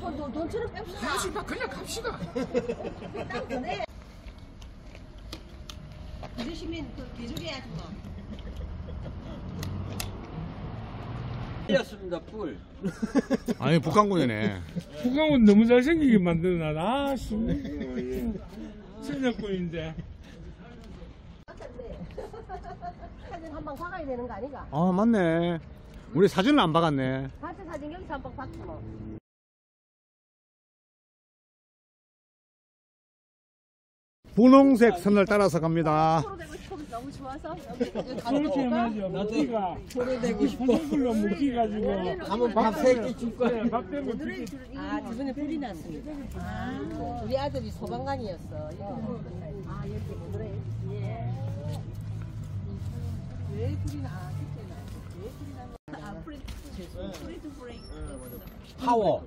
돈처럼 뺍시다. 그냥 갑시다. 땅 전에. 이러시면 그 개조해야지 뭐. 뿔이었습니다. 뿔. 아니 북한군이네. 북한군 너무 잘생기게 만들어놔. 아, 씨. 천년꾼인데. 사진 한 방 박아야 되는 거 아니가? 아 맞네. 우리 사진을 안 박았네. 단체 사진 여기서 한 방 박지 뭐. 분홍색 선을 따라서 갑니다. 너무 좋아서 그렇게 하죠. 무기가. 손을 대고 싶어. 분홍불로 무기가지고. 가면 밥 3끼 줄 거야. 밥 때문에 아, 두 분의 불이 났습니다. 아, 우리 아들이 소방관이었어. 아, 이렇게 노래. 예. 왜 불이 나? 그때는 왜 불이 나? 아, 프리 투 브레이크. 파워.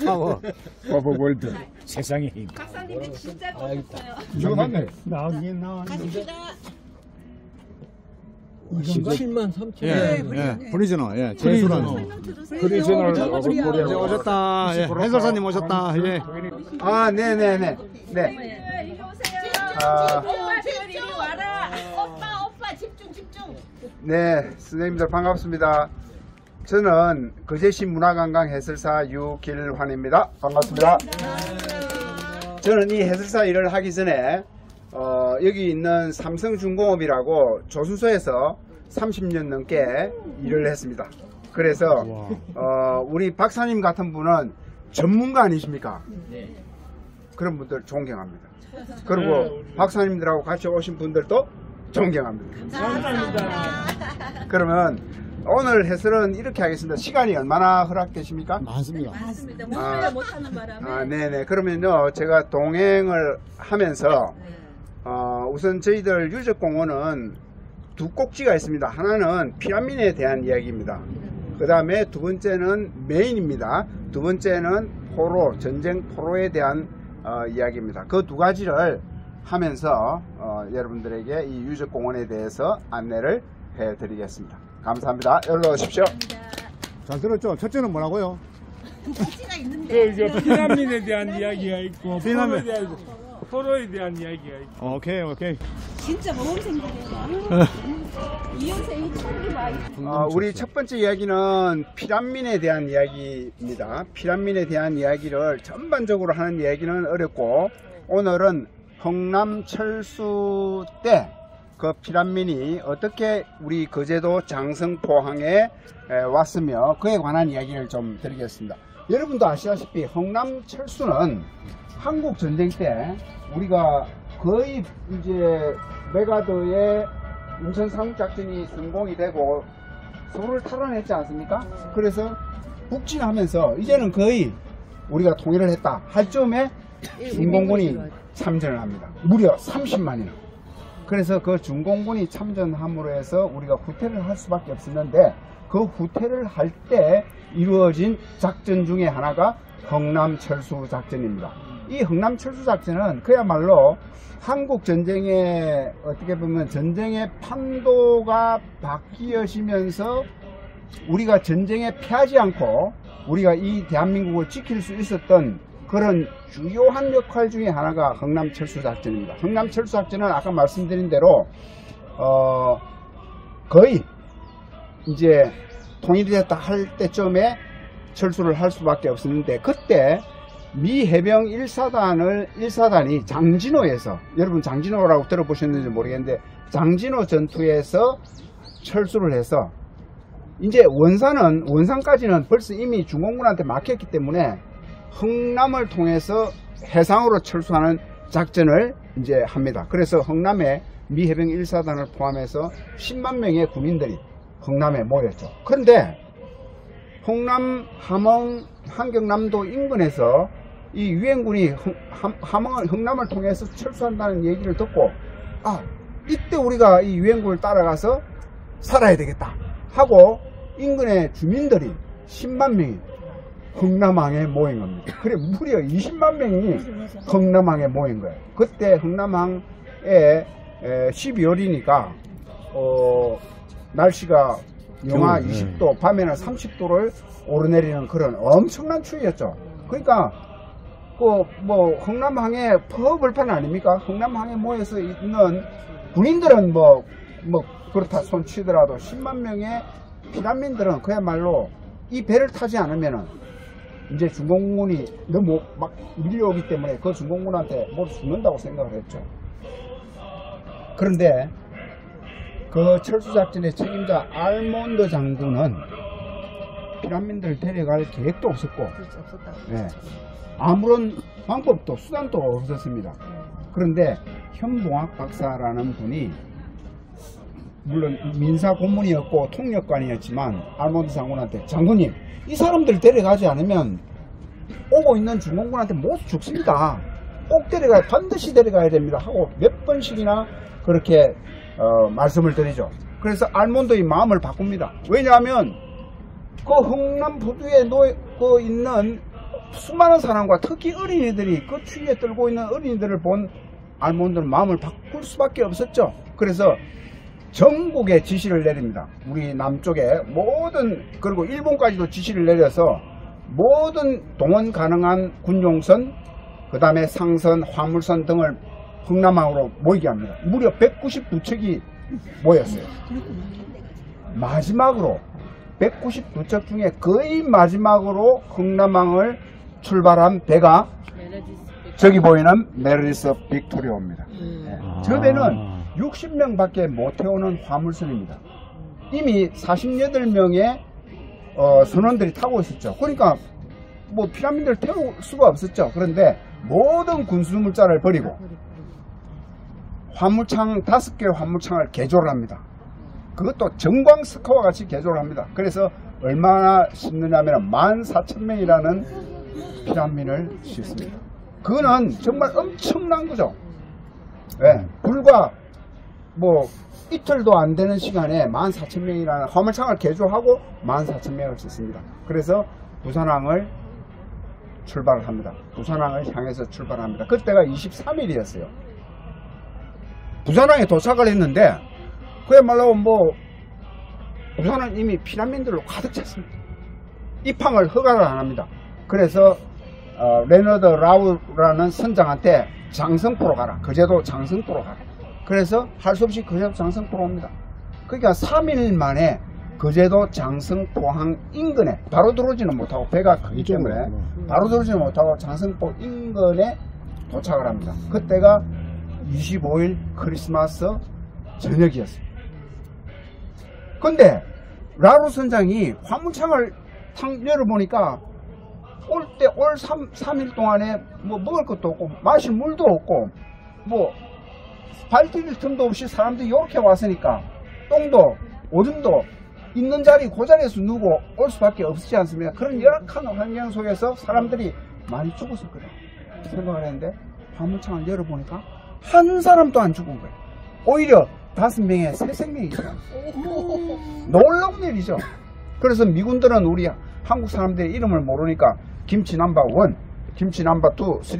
파워. 버버월드. 세상에 힘. 박사님이 진짜 좋았어요. 이거 맞네. 나오긴 나왔는데. 갑시다. 7만 3천. 예, 프리즈너. 예, 제수라는. 프리즈널 이제 오셨다. 예, 해설사님 오셨다. 예. 아, 네네네. 네. 이리 오세요. 아. 오빠, 이리 와라. 오빠, 집중. 네, 선생님들 반갑습니다. 저는 거제시 문화관광 해설사 유길환입니다. 반갑습니다. 저는 이 해설사 일을 하기 전에 여기 있는 삼성중공업이라고 조순소에서 30년 넘게 일을 했습니다. 그래서 우리 박사님 같은 분은 전문가 아니십니까? 그런 분들 존경합니다. 그리고 박사님들하고 같이 오신 분들도 존경합니다. 감사합니다. 그러면 오늘 해설은 이렇게 하겠습니다. 시간이 얼마나 허락되십니까? 많습니다. 못하는 바람에. 네네. 그러면요, 제가 동행을 하면서 우선 저희들 유적공원은 두 꼭지가 있습니다. 하나는 피라미드에 대한 이야기입니다. 그 다음에 두 번째는 메인입니다. 두 번째는 포로, 전쟁 포로에 대한 이야기입니다. 그 두 가지를 하면서 여러분들에게 이 유적공원에 대해서 안내를 해드리겠습니다. 감사합니다. 여기로 오십시오. 잘 들었죠? 첫째는 뭐라고요? 꼭지가 있는데. 그 피라민에 대한 이야기가 있고, 포로에 대한 이야기가 있고. 오케이. 진짜 모범생들이에요. 이현생이 처음이 많이. 우리 첫 번째 이야기는 피란민에 대한 이야기입니다. 피란민에 대한 이야기를 전반적으로 하는 이야기는 어렵고, 오늘은 흥남철수 때 그 피란민이 어떻게 우리 거제도 장성포항에 왔으며 그에 관한 이야기를 좀 드리겠습니다. 여러분도 아시다시피 흥남철수는 한국전쟁 때 우리가 거의 이제 메가더의 인천상륙작전이 성공이 되고 서울을 탈환했지 않습니까? 그래서 북진하면서 이제는 거의 우리가 통일을 했다 할 즈음에 중공군이 참전을 합니다. 무려 30만이나. 그래서 그 중공군이 참전함으로 해서 우리가 후퇴를 할 수밖에 없었는데, 그 후퇴를 할 때 이루어진 작전 중에 하나가 흥남철수 작전입니다. 이 흥남철수 작전은 그야말로 한국 전쟁의 어떻게 보면 전쟁의 판도가 바뀌어지면서 우리가 전쟁에 패하지 않고 우리가 이 대한민국을 지킬 수 있었던 그런 주요한 역할 중에 하나가 흥남철수 작전입니다. 흥남철수 작전은 아까 말씀드린 대로 거의 이제 통일이 됐다 할 때쯤에 철수를 할 수밖에 없었는데, 그때 미 해병 1사단이 장진호에서, 여러분 장진호라고 들어보셨는지 모르겠는데 장진호 전투에서 철수를 해서 이제 원산까지는 벌써 이미 중공군한테 막혔기 때문에 흥남을 통해서 해상으로 철수하는 작전을 이제 합니다. 그래서 흥남에 미 해병 1사단을 포함해서 10만 명의 군인들이 흥남에 모였죠. 그런데 흥남, 함흥, 한경남도 인근에서 이 유엔군이 흥남을 통해서 철수한다는 얘기를 듣고, 이때 우리가 이 유엔군을 따라가서 살아야 되겠다 하고 인근의 주민들이 10만 명이 흥남항에 모인 겁니다. 그래 무려 20만 명이 흥남항에 모인 거예요. 그때 흥남항에 12월이니까 날씨가 영하 겨울, 20도, 밤에는 30도를 오르내리는 그런 엄청난 추위였죠. 그러니까 뭐 흥남항에 퍼벌판 아닙니까? 흥남항에 모여서 있는 군인들은 뭐 그렇다 손치더라도 10만 명의 피난민들은 그야말로 이 배를 타지 않으면은 이제 중공군이 너무 막 밀려오기 때문에 그 중공군한테 뭘 죽는다고 생각을 했죠. 그런데 그 철수작전의 책임자 알몬드 장군은 피난민들을 데려갈 계획도 없었고, 그렇지, 없었다고. 예, 아무런 방법도 수단도 없었습니다. 그런데 현봉학 박사라는 분이 물론 민사 고문이었고 통역관이었지만 알몬드 장군한테, 장군님, 이 사람들 데려가지 않으면 오고 있는 중공군한테 모두 죽습니다. 꼭 반드시 데려가야 됩니다 하고 몇 번씩이나 그렇게 말씀을 드리죠. 그래서 알몬드의 마음을 바꿉니다. 왜냐하면 그 흥남 부두에 있는 수많은 사람과 특히 어린이들이 그 추위에 떨고 있는 어린이들을 본 알몬드는 마음을 바꿀 수밖에 없었죠. 그래서 전국에 지시를 내립니다. 우리 남쪽에 그리고 일본까지도 지시를 내려서 모든 동원 가능한 군용선, 그 다음에 상선, 화물선 등을 흥남항으로 모이게 합니다. 무려 199척이 모였어요. 마지막으로 199척 중에 거의 마지막으로 흥남항을 출발한 배가 저기 보이는 메르디스 빅토리아입니다. 저 배는 60명밖에 못 태우는 화물선입니다. 이미 48명의 선원들이 타고 있었죠. 그러니까 뭐 피난민들을 태울 수가 없었죠. 그런데 모든 군수물자를 버리고 화물창 5개의 화물창을 개조를 합니다. 그것도 정광스카와 같이 개조를 합니다. 그래서 얼마나 싣느냐면 14,000명이라는 피난민을 싣습니다. 그거는 정말 엄청난 거죠. 네, 불과 이틀도 안 되는 시간에 14,000명이라는 화물창을 개조하고 14,000명을 싣습니다. 그래서 부산항을 출발을 합니다. 부산항을 향해서 출발합니다. 그때가 23일이었어요. 부산항에 도착을 했는데 그야말로 부산은 이미 피난민들로 가득 찼습니다. 입항을 허가를 안 합니다. 그래서 레너드 라우라는 선장한테 장성포로 가라. 거제도 장성포로 가라. 그래서 할 수 없이 거제도 장성포로 옵니다. 그러니까 3일 만에 거제도 장성포항 인근에 바로 들어오지는 못하고 배가 크기 때문에 바로 들어오지는 못하고 장성포 인근에 도착을 합니다. 그때가 25일 크리스마스 저녁이었습니다. 근데 라루 선장이 화물창을 탁 열어보니까 올 3일 동안에 먹을 것도 없고 마실 물도 없고 발 디딜 틈도 없이 사람들이 이렇게 왔으니까 똥도 오줌도 있는 자리 그 자리에서 누고 올 수밖에 없지 않습니까? 그런 열악한 환경 속에서 사람들이 많이 죽었을 거다 생각을 했는데 화물창을 열어보니까 한 사람도 안 죽은 거예요. 오히려 5명에 3생명이죠. 놀라운 일이죠. 그래서 미군들은 우리 한국 사람들의 이름을 모르니까 김치 넘버 1, 김치 넘버 2, 3,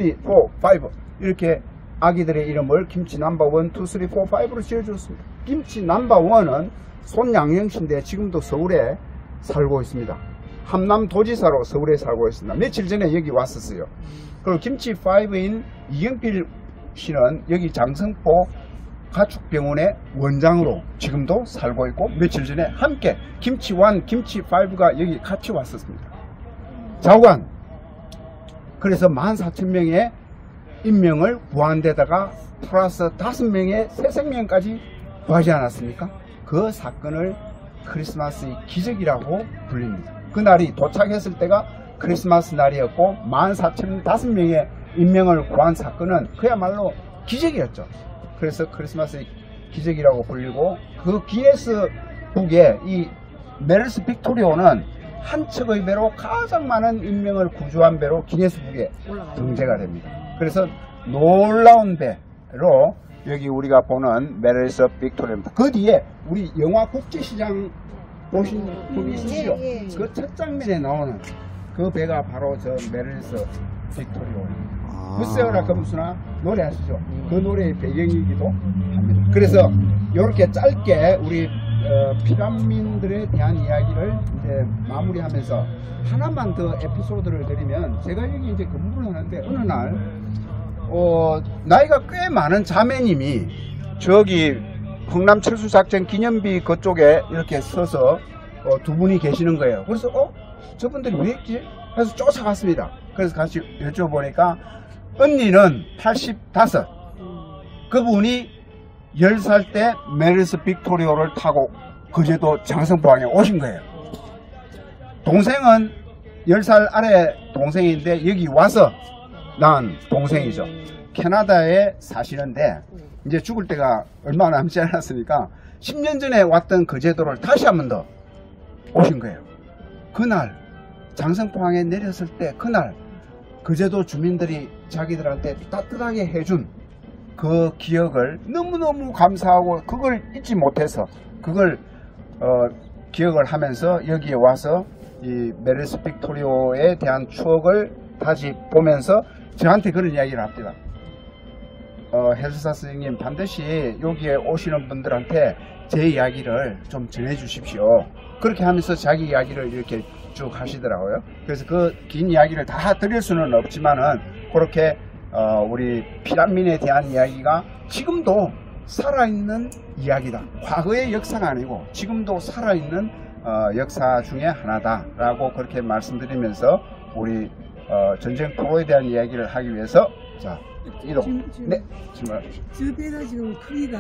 4, 5 이렇게 아기들의 이름을 김치 넘버 1, 2, 3, 4, 5로 지어주었습니다. 김치 넘버 1은 손양영씨인데 지금도 서울에 살고 있습니다. 함남도지사로 서울에 살고 있습니다. 며칠 전에 여기 왔었어요. 그리고 김치 5인 이경필 씨는 여기 장성포 가축병원의 원장으로 지금도 살고 있고 며칠 전에 함께 김치 1, 김치 5가 여기 같이 왔었습니다. 자관. 그래서 14,000명의 인명을 구한 데다가 플러스 5명의 새 생명까지 구하지 않았습니까? 그 사건을 크리스마스의 기적이라고 불립니다. 그날이 도착했을 때가 크리스마스 날이었고 14,005명의 인명을 구한 사건은 그야말로 기적이었죠. 그래서 크리스마스의 기적이라고 불리고 그 기네스북에 이 메르스 빅토리오는 한 척의 배로 가장 많은 인명을 구조한 배로 기네스북에 등재가 됩니다. 그래서 놀라운 배로 여기 우리가 보는 메르스 빅토리오입니다. 그 뒤에 우리 영화 국제시장 보신 분이 있으시죠? 그 첫 장면에 나오는 그 배가 바로 저 메르스 빅토리오입니다. 부세어라 검수나 노래하시죠? 그 노래의 배경이기도 합니다. 그래서 이렇게 짧게 우리 피란민들에 대한 이야기를 이제 마무리하면서 하나만 더 에피소드를 드리면, 제가 여기 이제 근무를 하는데 어느 날 나이가 꽤 많은 자매님이 저기 흥남철수작전 기념비 그쪽에 이렇게 서서 두 분이 계시는 거예요. 그래서 저분들이 왜 있지? 그래서 쫓아갔습니다. 그래서 같이 여쭤보니까 언니는 85, 그분이 10살 때 메르스 빅토리오를 타고 거제도 장성포항에 오신 거예요. 동생은 10살 아래 동생인데 여기 와서 낳은 동생이죠. 캐나다에 사시는데 이제 죽을 때가 얼마 남지 않았으니까 10년 전에 왔던 거제도를 다시 한 번 더 오신 거예요. 그날 장성포항에 내렸을 때 그날 거제도 주민들이 자기들한테 따뜻하게 해준 그 기억을 너무너무 감사하고 그걸 잊지 못해서 그걸 기억을 하면서 여기에 와서 이 메르스 빅토리오에 대한 추억을 다시 보면서 저한테 그런 이야기를 합니다. 해설사 선생님, 반드시 여기에 오시는 분들한테 제 이야기를 좀 전해 주십시오. 그렇게 하면서 자기 이야기를 이렇게 쭉 하시더라고요. 그래서 그 긴 이야기를 다 드릴 수는 없지만은 그렇게 우리 피란민에 대한 이야기가 지금도 살아있는 이야기다. 과거의 역사가 아니고 지금도 살아있는 역사 중에 하나다라고 그렇게 말씀드리면서 우리 전쟁 포로에 대한 이야기를 하기 위해서 자 이동. 네, 질문하십시오. 저 배가 지금 크기가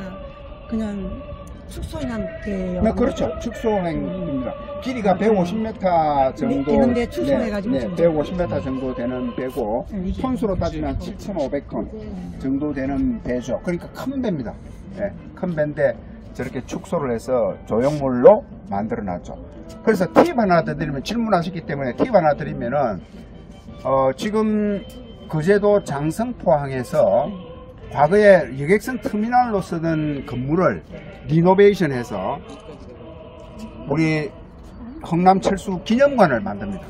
그냥 축소형태요. 네, 그렇죠. 축소행입니다. 길이가 150m 정도 되는데 축소해가지고 네, 지금 150m 정도 되는 배고 이게 톤수로 따지면 7,500톤 정도 되는 배죠. 그러니까 큰 배입니다. 네, 큰 배인데 저렇게 축소를 해서 조형물로 만들어 놨죠. 그래서 팁 하나 더 드리면, 질문하셨기 때문에 팁 하나 드리면은 지금 거제도 장성포항에서 과거에 여객선 터미널로 쓰던 건물을 리노베이션해서 우리 흥남철수 기념관을 만듭니다.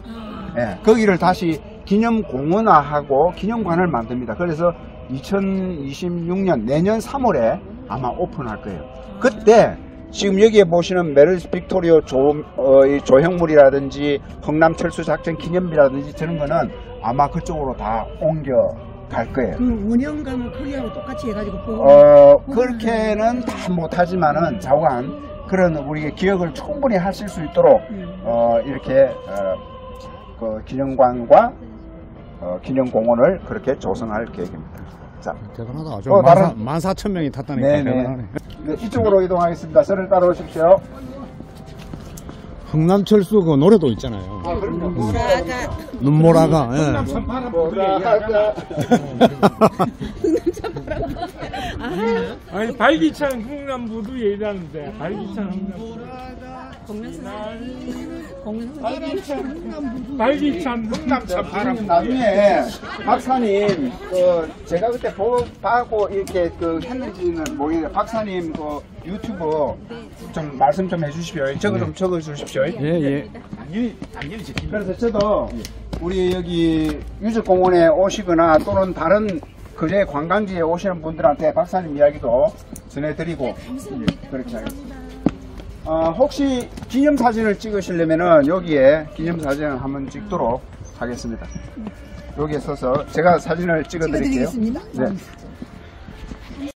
예, 거기를 다시 기념공원화하고 기념관을 만듭니다. 그래서 2026년 내년 3월에 아마 오픈할 거예요. 그때 지금 여기에 보시는 메르스 빅토리오 조형물이라든지 흥남철수작전 기념비라든지 저런 거는 아마 그쪽으로 다 옮겨갈 거예요. 그 원형감은 크기하고 똑같이 해가지고 그렇게는 다 못하지만은 자관 그런 우리의 기억을 충분히 하실 수 있도록 이렇게 그 기념관과 기념공원을 그렇게 조성할 계획입니다. 자, 대단하다. 다른- 14,000명이 탔다니까. 네네. 대단하네. 네, 이쪽으로 이동하겠습니다. 저를 따라오십시오. 흥남철수 그 노래도 있잖아요. 아, 그럼요. 눈보라가. 예. 아니 발기찬 흥남부도 얘기하는데 발기찬 흥남부. 발기찬 흥남참 바람. 나중에 박사님 제가 그때 보고 이렇게 했는지는 모르겠는데 박사님 유튜브 좀 말씀 좀 해주십시오. 저거 좀 적어주십시오. 예. 그래서 저도 우리 여기 유적공원에 오시거나 또는 다른 거제 관광지에 오시는 분들한테 박사님 이야기도 전해드리고 그렇게 하겠습니다. 혹시 기념사진을 찍으시려면은 여기에 기념사진을 한번 찍도록 하겠습니다. 여기에 서서 제가 사진을 찍어드릴게요. 찍어드리겠습니다. 네.